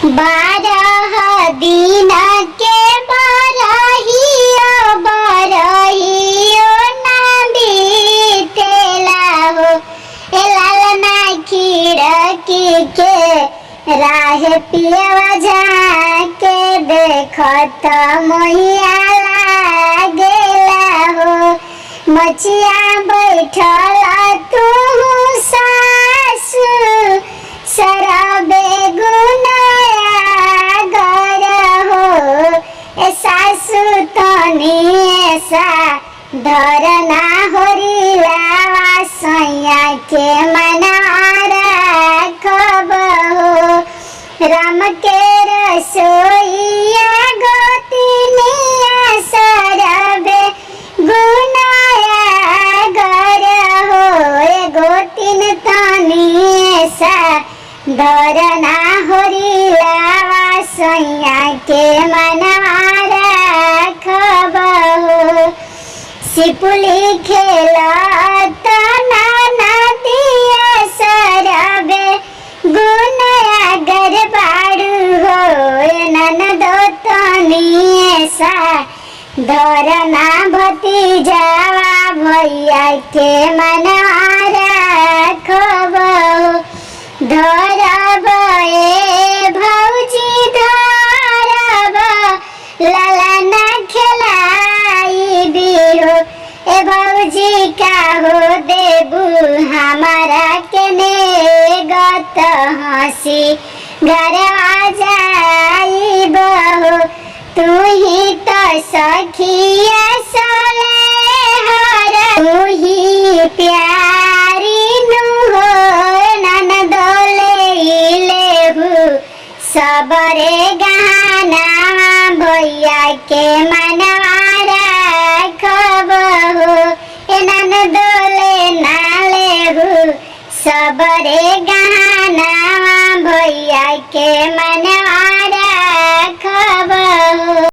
बारह दिन के बरहियो बरहियो ना बीतेला हो। ए लालना खिड़की के राह पियवा झाके देखत मोहिया लागेला हो। मचिया बैठल तू सासु सरबे गुनाया गर हो। ए सासु तनी ऐसा धरना होरिला सैया के मनारा खब हो। राम के रसोईया गोतिनिया सरबे गुनाया गर हो। ए गोतिन तनी ऐसा धरना होरिला सैया के मनारा खब हो। सिपुली खेलत नाना दिया सरबे गुनाया गर बाड़ू हो। ननदो तनी ऐसा धरना भतीजावा भैया के मनारा खब हो। धरब ए भौजी धरब लालना खेलाई बिहो। ए भौजी का हो देबू हमारा के नेगत हंसी घरवा जाई बहो। तू ही तो सखिया सोले हर तू ही प्यारी नु हो। सबरे गहना भैया के मनवारा खब हो। ए ननदोले नाले सबरे गहना भैया के मनवारा